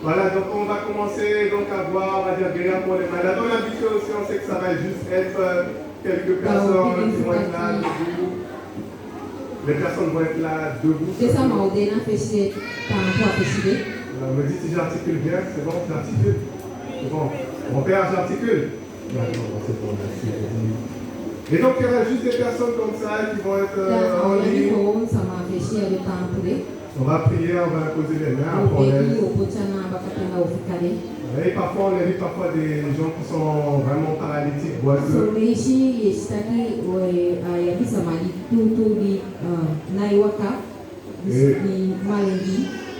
Voilà, donc on va commencer donc à voir, on va dire guérir pour les malades. On a vu que aussi, on sait que ça va juste être quelques personnes qui vont être là debout. Les personnes vont être là debout. Me dit si j'articule bien, c'est bon, j'articule. C'est bon. Mon père, j'articule. Non, c'est bon, merci. Et donc il y aura juste des personnes comme ça qui vont être en ligne. On va prier, on va imposer les mains après. Et parfois on a vu des gens qui sont vraiment paralytiques, boiteux.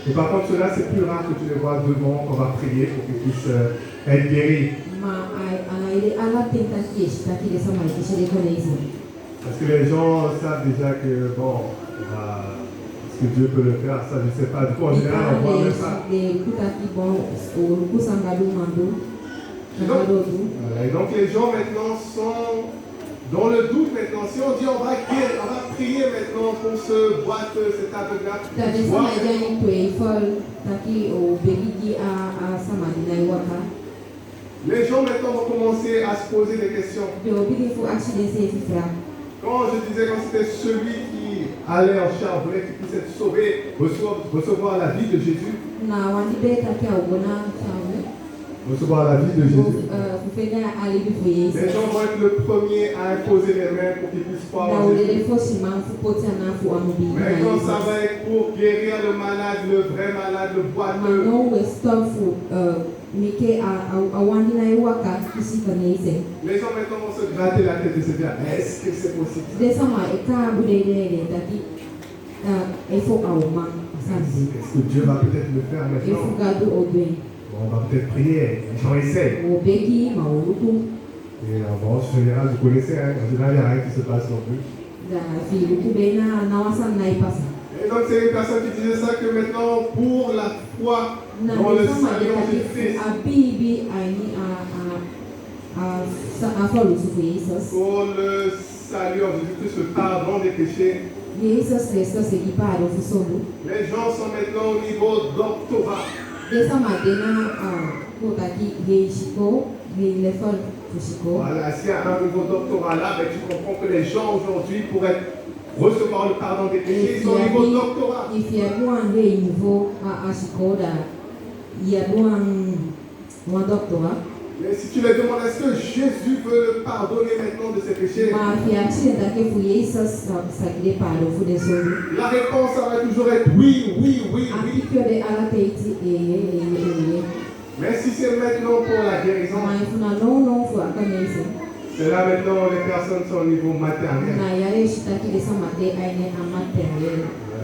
Et par contre ceux-là c'est plus rare que tu les vois devant, qu'on va prier pour qu'ils puissent être guéris. Parce que les gens savent déjà que bon, que Dieu peut le faire, ça je ne sais pas. Du coup, en général, on voit même pas. Et donc les gens maintenant sont dans le doute maintenant. Si on dit on va prier maintenant pour ce boiteux, cet aveugle-là. Les gens maintenant vont commencer à se poser des questions. Quand je disais que c'était celui qui allait en chair, voulait qu'il puisse être sauvé, recevoir la vie de Jésus. Recevoir la vie de Jésus. Les gens vont être le premier à imposer les mains pour qu'ils puissent croire en Jésus. Mais quand ça va être pour guérir le malade, le vrai malade, le boiteux. Les gens maintenant vont se gratter la tête et se dire, est-ce que c'est possible? Est-ce que Dieu va peut-être le faire maintenant? On va peut-être prier, les gens essayent. Et en général, vous connaissez, en général, il n'y a rien qui se passe non plus. Et donc c'est une personne qui disait ça que maintenant, pour la foi dans le salut en Jésus-Christ, pour le salut en Jésus-Christ, le pardon des péchés, les gens sont maintenant au niveau doctorat. Voilà, s'il y a un niveau doctorat là, ben, tu comprends que les gens aujourd'hui pourraient recevoir le pardon des péchés, ils sont au niveau doctorat. Mais si tu les demandes, est-ce que Jésus veut le pardonner maintenant de ses péchés? La réponse ça va toujours être oui, oui, oui, oui. Mais si c'est maintenant pour la guérison, c'est là maintenant les personnes sont au niveau maternel.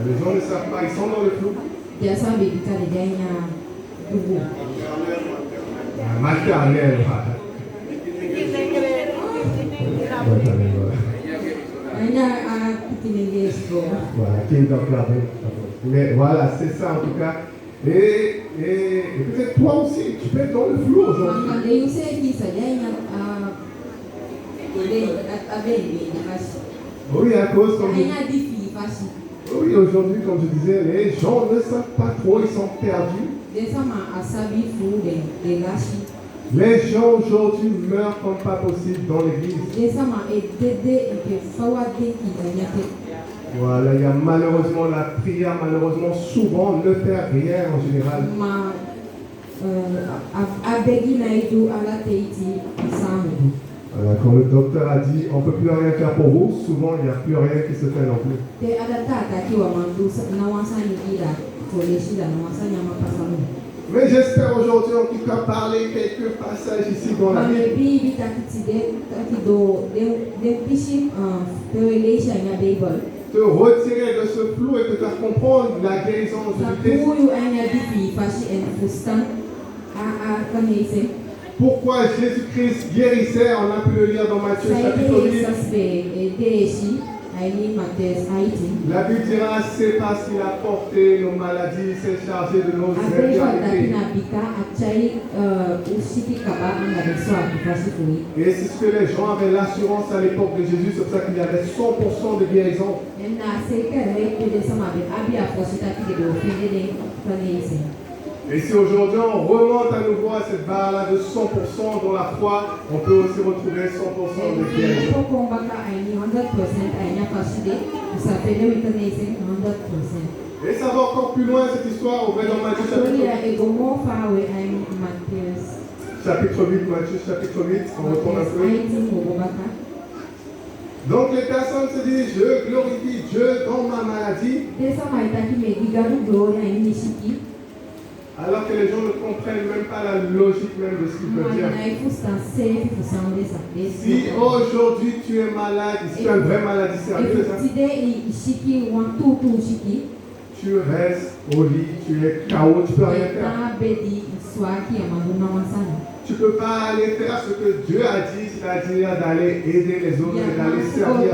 Les gens ne savent pas, ils sont dans le flou. Maternel. Mais voilà, c'est ça en tout cas. Et peut-être toi aussi, tu peux être dans le flou aujourd'hui. Oui, à cause comme oui, aujourd'hui, comme je disais, les gens ne savent pas trop, ils sont perdus. Les gens aujourd'hui meurent comme pas possible dans l'église. Voilà, il y a malheureusement la prière, malheureusement souvent ne fait rien en général. Voilà, quand le docteur a dit on ne peut plus rien faire pour vous, souvent il n'y a plus rien qui se fait non plus. Mais j'espère aujourd'hui en tout cas parler quelques passages ici dans la Bible. Te retirer de ce flou et te faire comprendre la guérison de Jésus-Christ. Pourquoi Jésus-Christ guérissait, on a pu le lire dans Matthieu chapitre 8. La Bible dira, c'est parce qu'il a porté nos maladies, s'est chargé de nos infirmités. Et c'est ce que les gens avaient l'assurance à l'époque de Jésus, c'est pour ça qu'il y avait 100% de guérison. Et si aujourd'hui on remonte à nouveau à cette barre-là de 100% dans la foi, on peut aussi retrouver 100% de guérison. Et ça va encore plus loin cette histoire, on va dans Matthieu chapitre 8, Matthieu chapitre 8, on retourne un peu. Donc les personnes se disent, je glorifie Dieu dans ma maladie. Alors que les gens ne comprennent même pas la logique même de ce qu'il veut dire. Si aujourd'hui tu es malade, si tu as une vraie maladie sérieuse, tu restes au lit, tu es KO, tu ne peux rien faire. Tu ne peux pas aller faire ce que Dieu a dit, c'est-à-dire d'aller aider les autres et d'aller servir.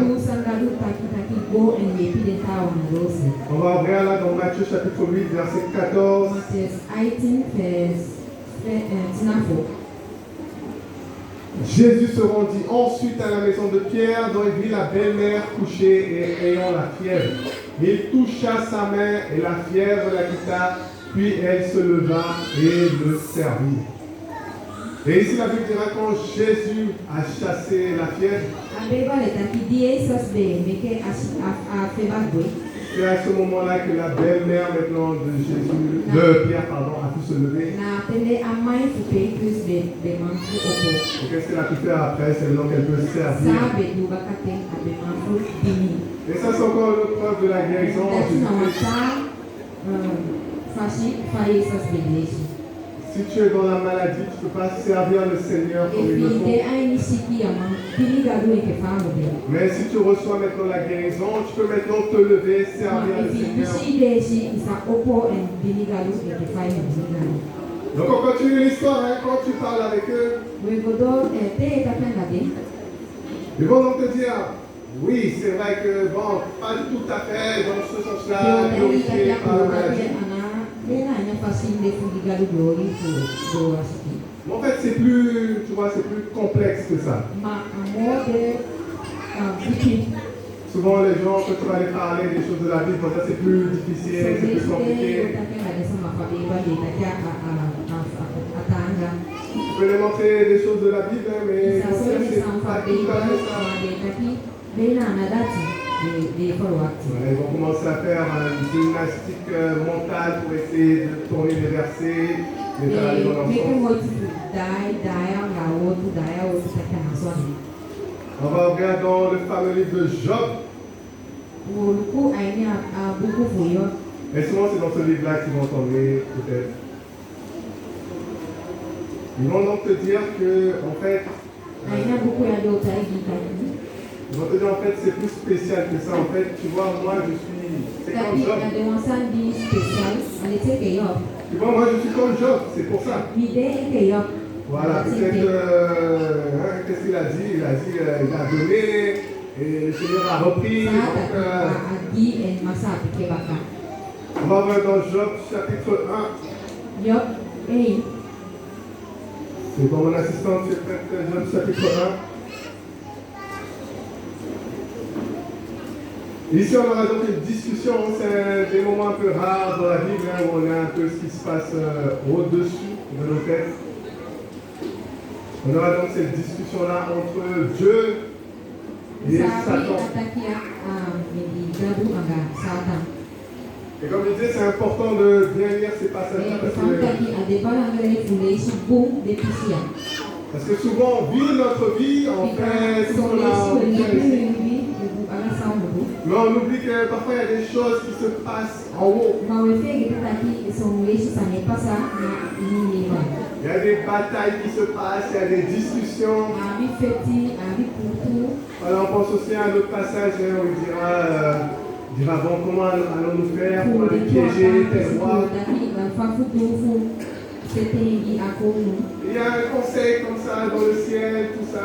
On va ouvrir là dans Matthieu chapitre 8, verset 14. Jésus se rendit ensuite à la maison de Pierre, dont il vit la belle-mère couchée et ayant la fièvre. Il toucha sa main et la fièvre la quitta, puis elle se leva et le servit. Et ici la Bible dira quand Jésus a chassé la fièvre, c'est à ce moment-là que la belle-mère maintenant de Pierre a pu se lever. Et qu'est-ce qu'elle a pu faire après? C'est maintenant qu'elle peut servir. Et ça c'est encore une preuve de la guérison. Si tu es dans la maladie, tu ne peux pas servir le Seigneur comme il le faut. Mais si tu reçois maintenant la guérison, tu peux maintenant te lever, servir le Seigneur. Donc on continue l'histoire, hein, quand tu parles avec eux. Ils vont donc te dire, oui, c'est vrai que, bon, pas tout à fait dans ce sens-là, glorifié par la maladie. Mais en fait, c'est plus, tu vois, c'est plus complexe que ça. Souvent, les gens, quand tu vas aller parler des choses de la vie, ça c'est plus difficile, c'est plus compliqué. Tu peux les montrer des choses de la Bible, mais c'est pas tout à fait ça. Ils vont commencer à faire une gymnastique mentale pour essayer de tourner les versets, de faire aller dans l'enfance. On va regarder dans le fameux livre de Job. Et souvent c'est dans ce livre-là qu'ils vont tomber, peut-être. Ils vont donc te dire que, en fait, ils vont te dire en fait c'est plus spécial que ça. En fait, tu vois, moi je suis. C'est comme Job. Tu vois, moi je suis comme Job, c'est pour ça. Voilà, peut-être. Qu'est-ce qu'il a dit? Il a dit il a donné et le Seigneur a repris. On va voir dans Job chapitre 1. C'est bon, mon assistant, tu es prête, Job chapitre 1. Ici, on aura donc une discussion, c'est des moments un peu rares dans la Bible, hein, où on a un peu ce qui se passe au-dessus de nos têtes. On aura donc cette discussion-là entre Dieu et Satan. Et comme je disais, c'est important de bien lire ces passages-là parce que souvent on vit notre vie, on fait tout ce qu'on a ici. Mais on oublie que parfois il y a des choses qui se passent en haut. Il y a des batailles qui se passent, il y a des discussions. Alors on pense aussi à un autre passage où il dira bon, comment allons-nous faire pour les piéger, tel roi. Il y a un conseil comme ça dans le ciel, tout ça.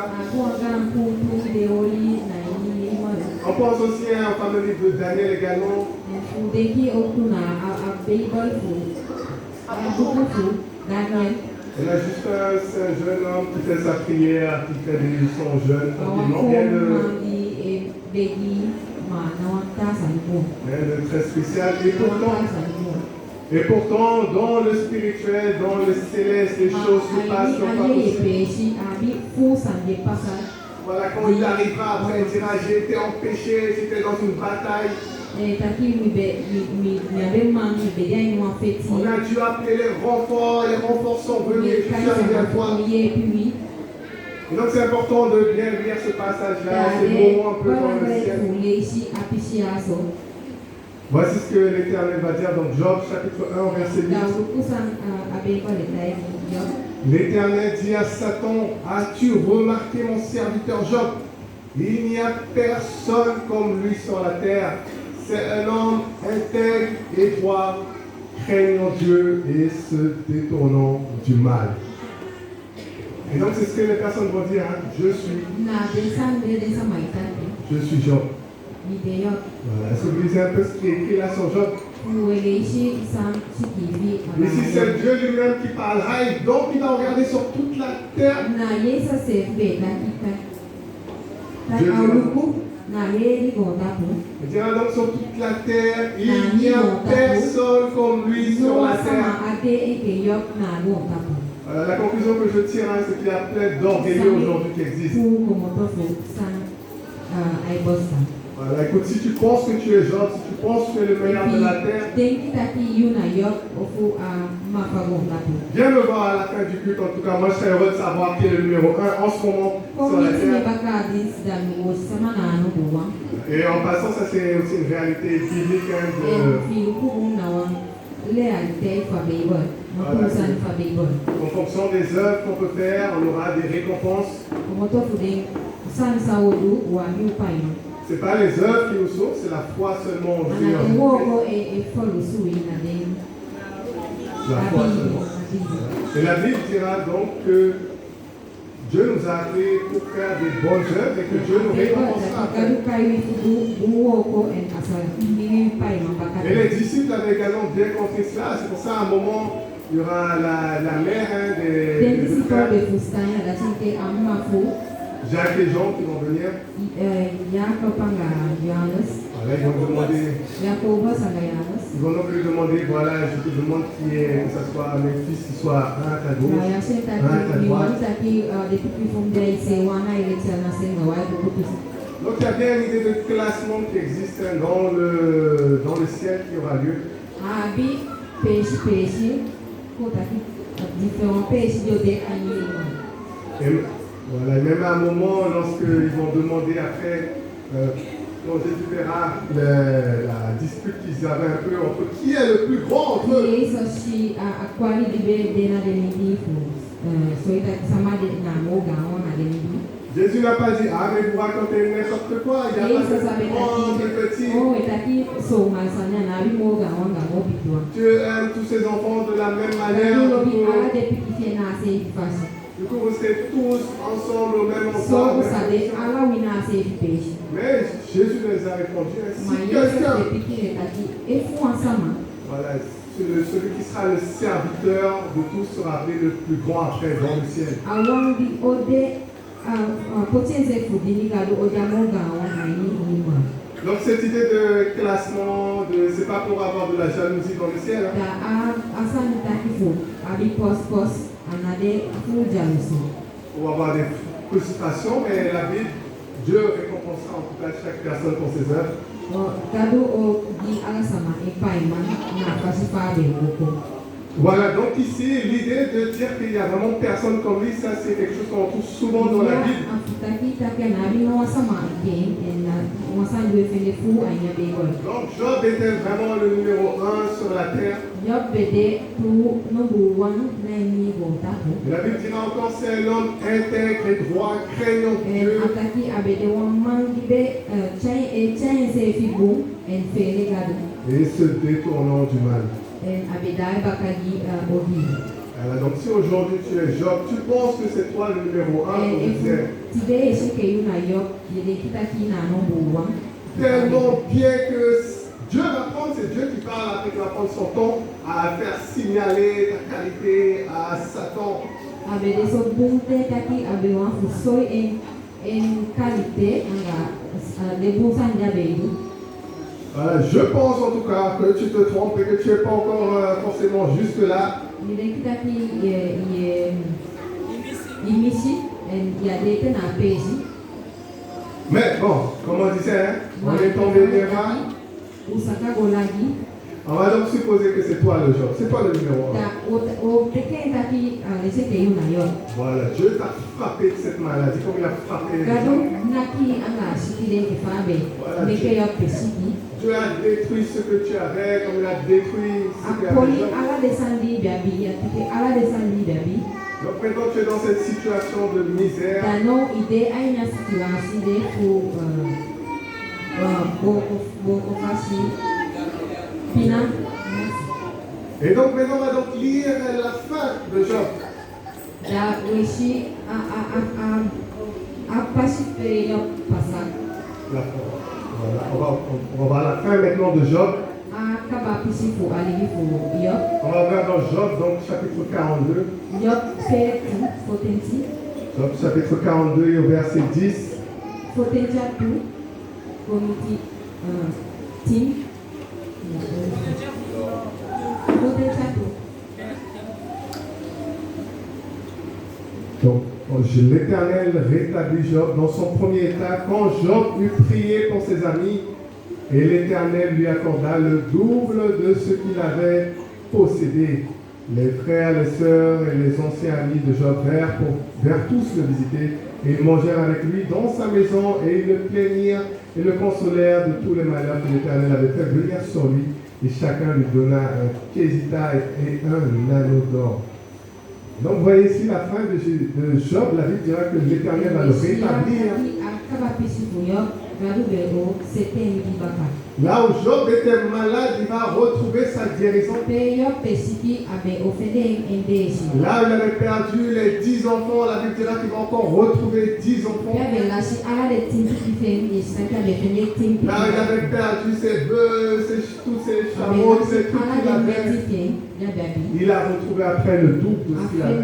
On pense aussi à un fameux livre de Daniel également. Il y a juste un jeune homme qui fait sa prière, qui fait son jeûne. Très spécial. Et pourtant, Et pourtant, dans le spirituel, dans le céleste, les choses se passent pas possible. Voilà, quand il arrivera après, il dira, j'ai été empêché, j'étais dans une bataille. On a dû appeler les renforts sont venus, je suis arrivé à toi. Et donc c'est important de bien lire ce passage-là, ces moments un peu dans le ciel. Voici ce que l'Éternel va dire dans Job chapitre 1 verset 8. L'Éternel dit à Satan, as-tu remarqué mon serviteur Job? Il n'y a personne comme lui sur la terre. C'est un homme intègre et droit, craignant Dieu et se détournant du mal. Et donc c'est ce que les personnes vont dire, hein? Je suis Job. Voilà. Est-ce que vous lisez un peu ce qui est écrit là sur Job? Ici c'est Dieu lui-même qui parle. Donc il va regarder sur toute la terre. Il dira donc sur toute la terre, il n'y a personne comme lui sur la terre. La conclusion que je tire, c'est qu'il y a plein d'orgueilleux aujourd'hui qui existent. Voilà, écoute, si tu penses que tu es Job, si tu penses que tu es le meilleur de la terre, viens me voir à la fin du culte. En tout cas, moi je serais heureux de savoir qui est le numéro 1 en ce moment sur la terre. Et en passant, ça c'est aussi une réalité biblique. En fonction des œuvres qu'on peut faire, on aura des récompenses. Ce n'est pas les œuvres qui nous sauvent, c'est la foi seulement en Dieu. La foi seulement. Et la Bible dira donc que Dieu nous a appelés pour faire des bonnes œuvres et que Dieu nous récompensera. Et les disciples avaient également bien compris cela. C'est pour ça qu'à un moment, il y aura la mère des frères. Jacques et Jean qui vont venir. Voilà, ils vont demander. Ils vont donc lui demander, voilà, je te demande que ce soit mes fils qui soient un à ta gauche, un à ta droite. Donc il y a bien une idée de classement qui existe dans le ciel qui aura lieu. Et voilà, même à un moment, lorsqu'ils vont demander après, quand Jésus verra la dispute qu'ils avaient un peu entre qui est le plus grand entre eux. Jésus n'a pas dit, ah mais vous racontez n'importe quoi, il n'y a pas de grand, de petit. Dieu aime tous ses enfants de la même manière. Du coup, vous serez tous ensemble au même endroit. Mais Jésus les a répondu, si quelqu'un, voilà, celui qui sera le serviteur de tous sera appelé le plus grand après dans le ciel. Donc cette idée de classement, c'est pas pour avoir de la jalousie dans le ciel. Pour avoir des frustrations, mais la Bible, Dieu récompensera en tout cas chaque personne pour ses œuvres. Voilà, donc ici, l'idée de dire qu'il n'y a vraiment personne comme lui, ça c'est quelque chose qu'on trouve souvent dans la Bible. Donc Job était vraiment le numéro 1 sur la terre. Et la Bible dira encore, c'est un homme intègre et droit, craignant Dieu. Et se détournant du mal. Alors, donc si aujourd'hui tu es Job, tu penses que c'est toi le numéro 1 pour le ciel. Tellement bien que Dieu va prendre, c'est Dieu qui parle après, qui va prendre son temps à faire signaler ta qualité à Satan. Voilà, je pense en tout cas que tu te trompes et que tu n'es pas encore forcément juste là. Mais bon, comme on disait, hein, on est tombé des mains. On va donc supposer que c'est toi le job, c'est toi le numéro 1. Voilà, Dieu t'a frappé de cette maladie comme il a frappé les gens. Voilà, Dieu a détruit ce que tu avais comme il a détruit ce que tu avais. Donc maintenant tu es dans cette situation de misère. Et donc maintenant on va donc lire la fin de Job. Voilà, on va à la fin maintenant de Job. On va voir dans Job, donc chapitre 42. Job chapitre 42 et au verset 10. Donc, l'Éternel rétablit Job dans son premier état quand Job eut prié pour ses amis et l'Éternel lui accorda le double de ce qu'il avait possédé. Les frères, les sœurs et les anciens amis de Job vinrent tous le visiter et ils mangèrent avec lui dans sa maison et ils le plaignirent et le consolèrent de tous les malheurs que l'Éternel avait fait venir sur lui et chacun lui donna un quesita et un anneau d'or. Donc vous voyez ici la fin de Job, la Bible dira que l'Éternel va le rétablir. Là où Job était malade, il va retrouver sa guérison. Là où il avait perdu les 10 enfants, la Bible dira qu'il va encore retrouver 10 enfants. Là où il avait perdu ses bœufs, tous ses chameaux, tout ce qu'il avait, il a retrouvé après le double de ce qu'il avait.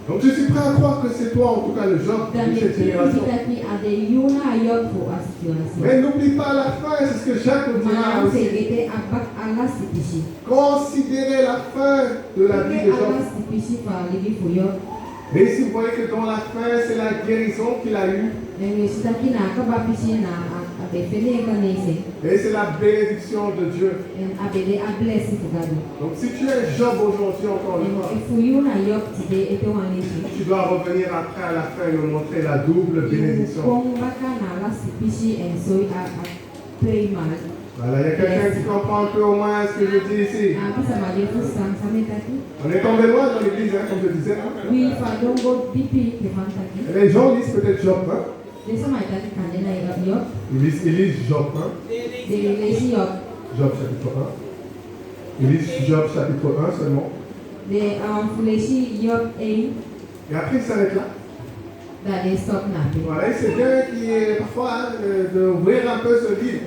Donc je suis prêt à croire que c'est toi en tout cas le Job de cette génération. Mais n'oublie pas la fin, c'est ce que Jacques nous dira aussi. Considérez la fin de la vie de Job. Et si vous voyez que dans la fin, c'est la guérison qu'il a eue. Et c'est la bénédiction de Dieu. Donc si tu es Job aujourd'hui encore une fois, tu dois revenir après à la fin et nous montrer la double bénédiction. Voilà, il y a quelqu'un qui comprend un peu au moins ce que je dis ici. On est tombé loin dans l'église, hein, comme je disais. Et les gens lisent peut-être Job 1. Ils lisent Job 1. Job chapitre 1. Ils lisent Job chapitre 1 seulement. Et après ils s'arrêtent là. Voilà, c'est bien qui est parfois d'ouvrir un peu ce livre.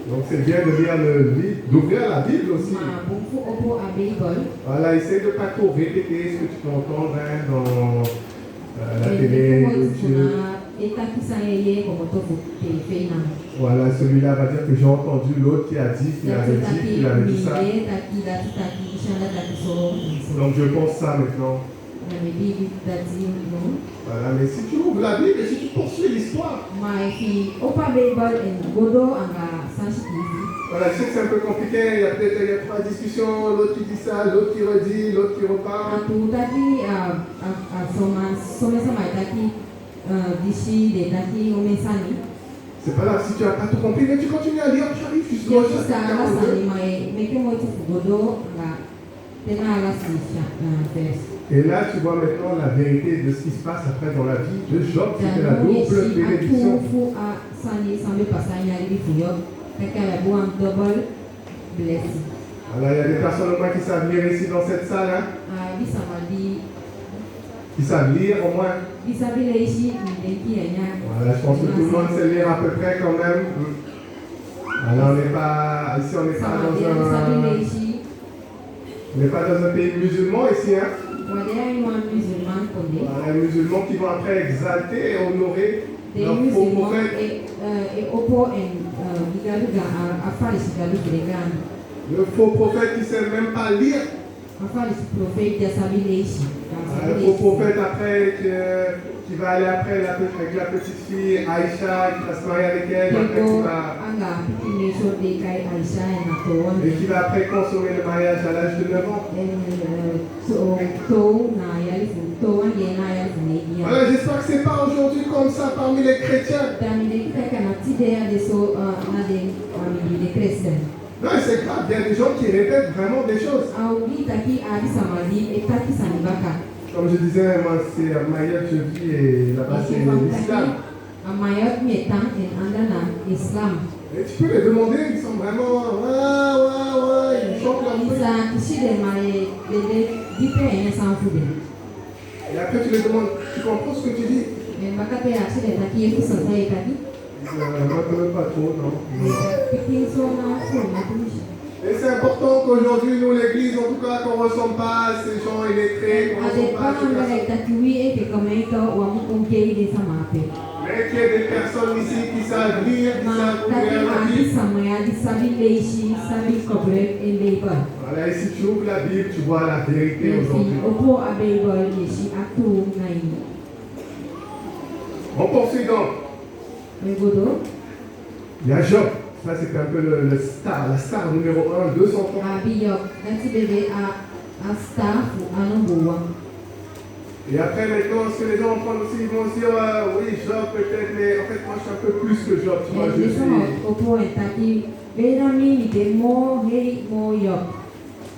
Donc c'est bien de lire le livre, d'ouvrir la Bible aussi. Voilà, essaye de ne pas trop répéter ce que tu peux entendre dans la télé, YouTube. Voilà, celui-là va dire que j'ai entendu l'autre qui a dit, qu'il avait dit ça. Donc je pense ça maintenant. Voilà, mais si tu ouvres la Bible et si tu poursuis l'histoire. Voilà, je sais que c'est un peu compliqué, il y a 3 discussions, l'autre qui dit ça, l'autre qui redit, l'autre qui repart. C'est pas grave, si tu n'as pas tout compris, mais tu continues à lire, tu arrives jusqu'au chapitre 42. Et là, tu vois maintenant la vérité de ce qui se passe après dans la vie de Job, c'était la double bénédiction. Alors, il y a des personnes au moins qui savent lire ici dans cette salle. Hein? Qui savent lire au moins. Voilà, je pense que tout le monde sait lire à peu près quand même. Alors, on n'est pas ici, on n'est pas dans un pays musulman ici, hein. Les musulmans qui vont après exalter et honorer leur faux prophète. Le faux prophète qui ne sait même pas lire. Le faux prophète après qui va aller après avec la petite fille Aïcha, qui va se marier avec elle, et qui va après consommer le mariage à l'âge de 9 ans. Alors j'espère que ce n'est pas aujourd'hui comme ça parmi les chrétiens. Non, c'est grave, il y a des gens qui répètent vraiment des choses. Comme je disais, moi c'est à Mayotte je vis et là-bas c'est l'islam. Et tu peux les demander, ils sont vraiment ils chantent leur truc. Et après tu les demandes, tu comprends ce que tu dis? Moi je ne connais pas trop, non. Et c'est important qu'aujourd'hui, nous, l'église, en tout cas, qu'on ne ressemble pas à ces gens illettrés, qu'on ne ressemble pas à ces personnes. Mais qu'il y ait des personnes ici qui savent lire, qui savent ouvrir la Bible. Voilà, et si tu ouvres la Bible, tu vois la vérité aujourd'hui. On poursuit donc. Il y a Job. Ça, c'est un peu la star numéro 1, 200 ans. Et après, maintenant, ce que les gens vont prendre aussi, ils vont se dire, oui, Job peut-être, mais en fait, moi, je suis un peu plus que Job. Tu vois,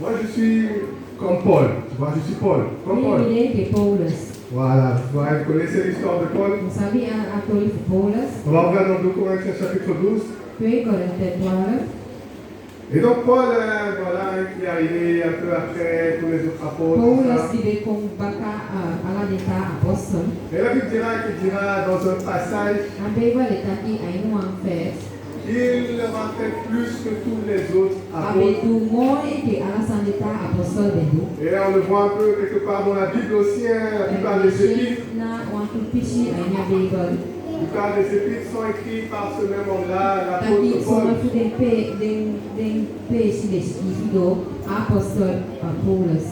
moi, je suis comme Paul. Tu vois, je suis Paul. Comme Paul. Voilà, vous connaissez l'histoire de Paul. On va regarder dans 2 Corinthiens chapitre 12. Et donc Paul, voilà, qui est arrivé un peu après tous les autres apôtres. Et la Bible dira dans un passage qu'il leur a fait plus que tous les autres apôtres. Et là, on le voit un peu quelque part dans la Bible aussi, la plupart des épîtres. La plupart des épîtres sont écrits par ce même homme-là, l'apôtre Paul.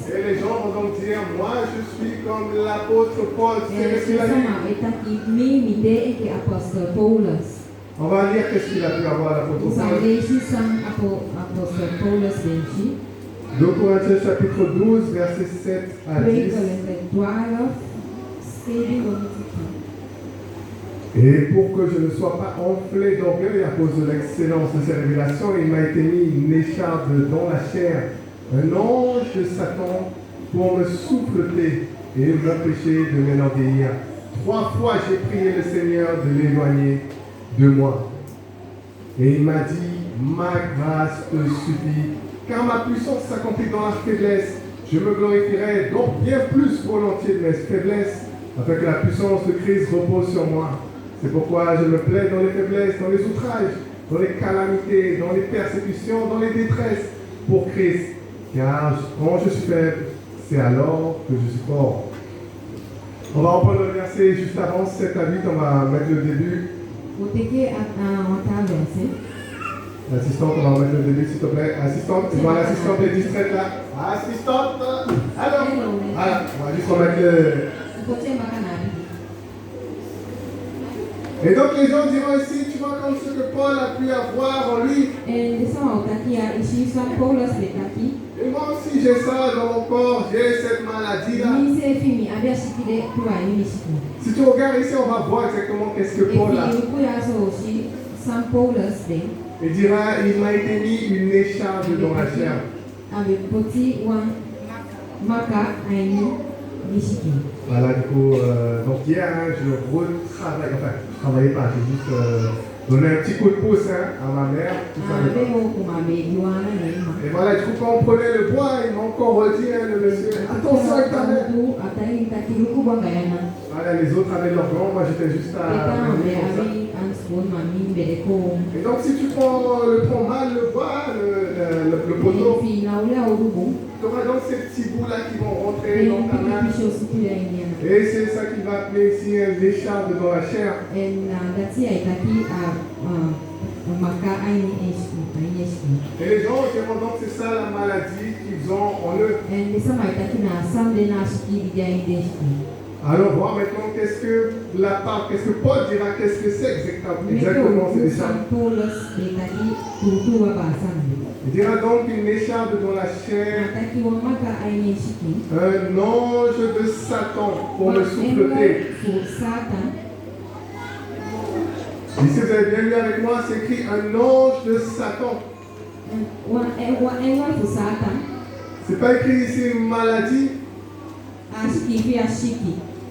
Et les gens vont donc dire, moi je suis comme l'apôtre Paul. C'est ce qu'il a dit. On va lire qu'est-ce qu'il a pu avoir l'apôtre Paul. 2 Corinthiens chapitre 12, versets 7 à 10. Et pour que je ne sois pas enflé d'orgueil à cause de l'excellence de ces révélations, il m'a été mis une écharpe dans la chair, un ange de Satan pour me souffleter et m'empêcher de m'enorgueillir. 3 fois j'ai prié le Seigneur de l'éloigner de moi. Et il m'a dit, ma grâce te suffit, car ma puissance s'accomplit dans la faiblesse. Je me glorifierai donc bien plus volontiers de mes faiblesses, afin que la puissance de Christ repose sur moi. C'est pourquoi je me plais dans les faiblesses, dans les outrages, dans les calamités, dans les persécutions, dans les détresses, pour Christ. Car quand je suis faible, c'est alors que je suis fort. On va reprendre le verset juste avant, 7 à 8, on va mettre le début. L'assistante, on va remettre le début s'il te plaît. Assistante, je vois l'assistante est distraite là. Assistante, alors, voilà, on va juste remettre le... Et donc les gens diront ici, tu vois comme ce que Paul a pu avoir en lui. Et moi aussi j'ai ça dans mon corps, j'ai cette maladie là. Si tu regardes ici, on va voir exactement qu'est-ce que Paul a. Il dira, il m'a été mis une écharpe dans la chair. Voilà, du coup, donc hier, je retravaille, enfin, travaillais pas, j'ai juste donné un petit coup de pouce hein, à ma mère. Et voilà, du coup, quand on prenait le bois, il m'a encore redit, hein, le monsieur, attention avec ta mère. Voilà, les autres avaient leur gants, moi j'étais juste à. Et donc, si tu prends mal le bois, le poteau, tu auras donc ces petits bouts-là qui vont rentrer dans ta main. Et c'est ça qui va appeler ici un l'écharpe dans la chair. Et les gens diront donc c'est ça la maladie qu'ils ont en eux. Alors voir maintenant qu'est-ce que Paul dira, qu'est-ce que c'est exactement cette écharpe. Il dira donc une écharpe dans la chair, un ange de Satan pour me souffleter. Ici vous avez bien lu avec moi, c'est écrit un ange de Satan. C'est pas écrit ici une maladie.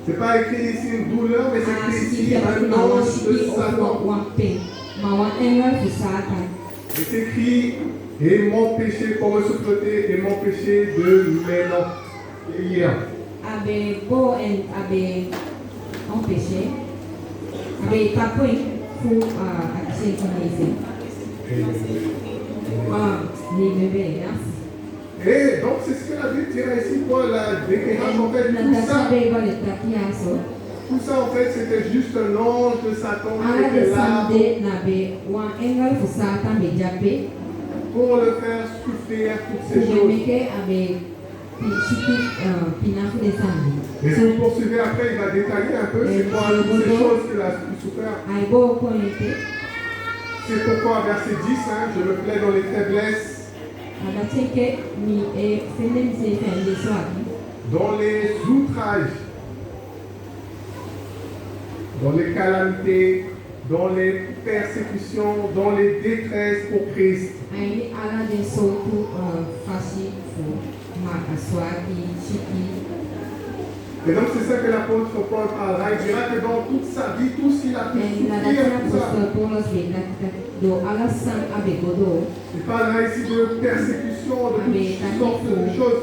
C'est pas écrit ici une douleur, mais c'est écrit ici un ange de Satan. Et c'est écrit et m'empêcher pour me souffleter et m'empêcher de m'éloigner. Et donc c'est ce que la Bible dira ici pour la déclarage en fait tout ça en fait c'était juste un ange de Satan qui était là pour le faire souffrir toutes ces choses. Et si vous poursuivez après, il va détailler un peu c'est quoi toutes ces choses qu'il a souffert. C'est pourquoi verset 10, hein, je me plais dans les faiblesses, dans les outrages, dans les calamités, dans les persécutions, dans les détresses pour Christ. Et donc c'est ça que l'apôtre Paul parlera. Il dira que dans toute sa vie, tout ce qu'il a pu souffrir, tout ça. Il parlera ici de persécution, de toutes sortes de choses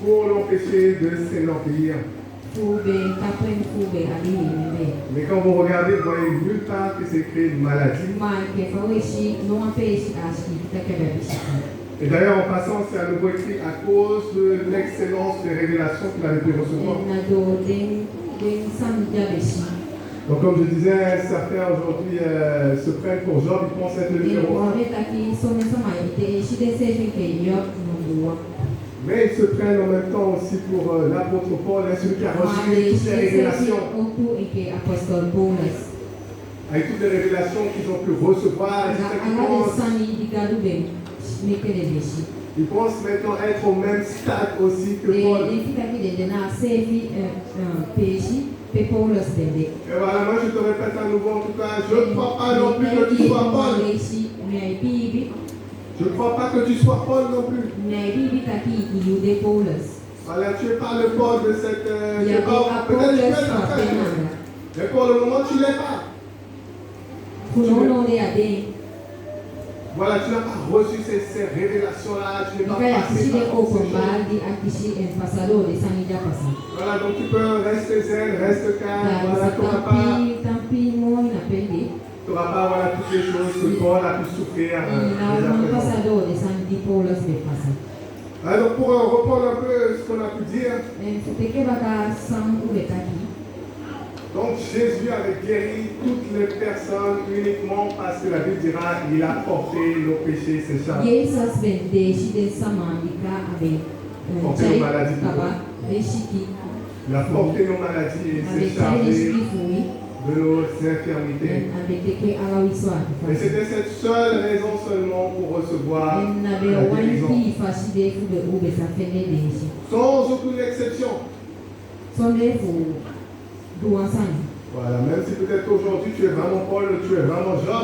pour l'empêcher de s'énorgueillir. Mais quand vous regardez, vous voyez nulle part que c'est écrit une maladie. Et d'ailleurs, en passant, c'est à nouveau écrit à cause de l'excellence des révélations qu'il avait pu recevoir. Donc, comme je disais, certains aujourd'hui se prennent pour Job, ils pensent être le numéro 1. Mais ils se prennent en même temps aussi pour l'apôtre Paul, celui qui a reçu toutes les révélations. Avec toutes les révélations qu'ils ont pu recevoir, ils pensent maintenant être au même stade aussi que Paul. Et voilà, moi je te répète à nouveau en tout cas, je ne crois pas non plus que tu sois Paul. Je ne crois pas que tu sois Paul non plus. Voilà, tu n'es pas le Paul de cette... peut-être tu es mais pour le moment tu ne l'es pas. Voilà, tu n'as pas reçu ces révélations-là, tu n'es pas passé par voilà, donc tu peux rester zen, reste calme, voilà, tu n'auras pas voilà, toutes les choses que Paul a pu souffrir. Alors pour reprendre un peu ce qu'on a pu dire, donc Jésus avait guéri toutes les personnes uniquement parce que la Bible dira il a porté nos péchés, ses charges. Porté nos maladies. Il a porté nos maladies et s'est chargé de nos infirmités. Et c'était cette seule raison seulement pour recevoir la guérison. Sans aucune exception. Voilà, même si peut-être aujourd'hui tu es vraiment Paul, tu es vraiment Job.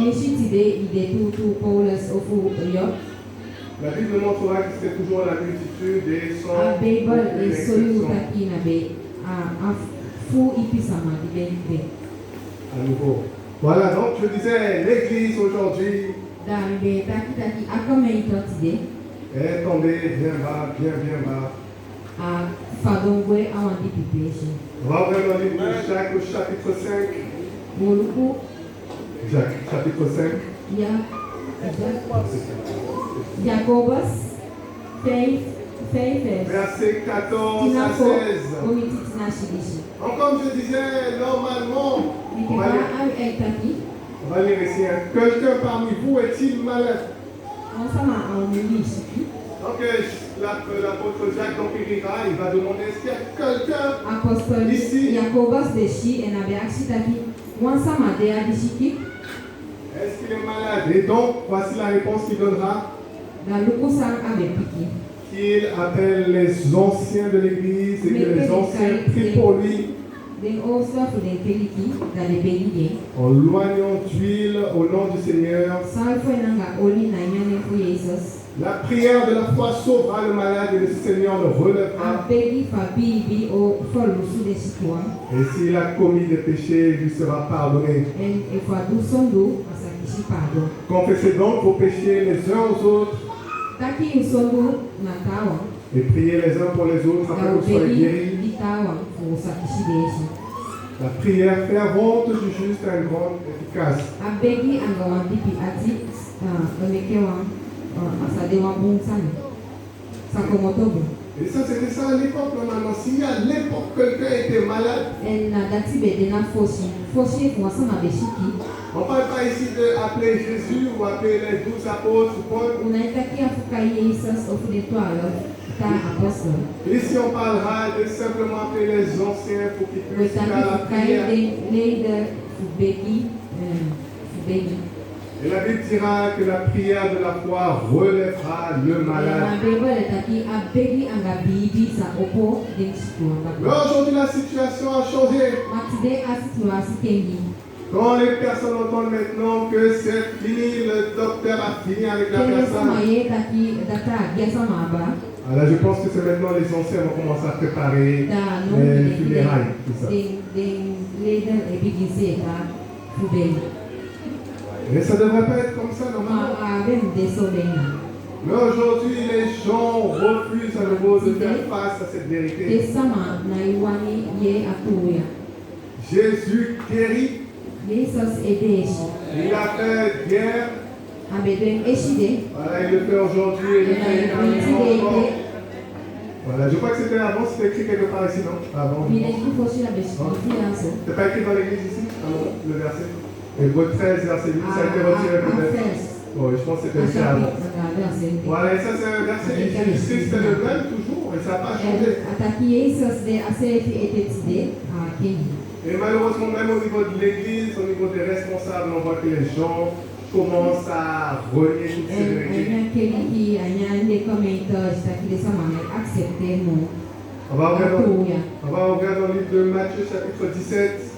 La Bible nous montrera que c'était toujours la multitude et sans aucune exception. À nouveau. Voilà, donc je disais, l'église aujourd'hui est tombée bien bas, bien bas. On va ouvrir le livre de Jacques au chapitre 5. Jacques, chapitre 5. Jacobus 5, Versets 14 à 16. Donc comme je disais, normalement, on va lire ici. Quelqu'un parmi vous est-il malade? Donc l'apôtre Jacques donc écrira, il va demander est-ce qu'il y a quelqu'un ici? Est-ce qu'il est malade? Et donc, voici la réponse qu'il donnera. Qu'il appelle les anciens de l'église et que les anciens prient pour lui. En loignant d'huile au nom du Seigneur. La prière de la foi sauvera le malade et le Seigneur le relèvera. Et s'il a commis des péchés, il lui sera pardonné. Confessez donc vos péchés les uns aux autres. Et priez les uns pour les autres afin que vous soyez guéris. La prière fervente du juste est grande efficace. Et ça, c'était ça à l'époque, normalement. Si à l'époque quelqu'un était malade, on ne parle pas ici d'appeler Jésus ou appeler les 12 apôtres. Ici, on parlera de simplement appeler les anciens pour qu'ils puissent faire la prière. Et la Bible dira que la prière de la foi relèvera le malade. Mais aujourd'hui, la situation a changé. Quand les personnes entendent maintenant que c'est fini, le docteur a fini avec la personne. Alors je pense que c'est maintenant les anciens vont commencer à préparer les funérailles, tout ça. Mais ça ne devrait pas être comme ça normalement. Mais aujourd'hui, les gens refusent à nouveau de faire face à cette vérité. Jésus guérit. Il a fait guerre. Voilà, il le fait aujourd'hui et il le fait également. Voilà, je crois que c'était avant, c'était écrit quelque part ici, non? Avant. C'est pas écrit dans l'église ici? Ah non, le verset. Hébreux 13, verset 8, ça a été retiré peut-être. Bon, je pense que c'était écrit avant. Voilà, et ça c'est un verset Jésus-Christ, c'est le même toujours, et ça n'a pas changé. Et malheureusement, même au niveau de l'église, au niveau des responsables, on voit que les gens commencent à renier toutes ces vérités. On va regarder dans le livre de Matthieu chapitre 17.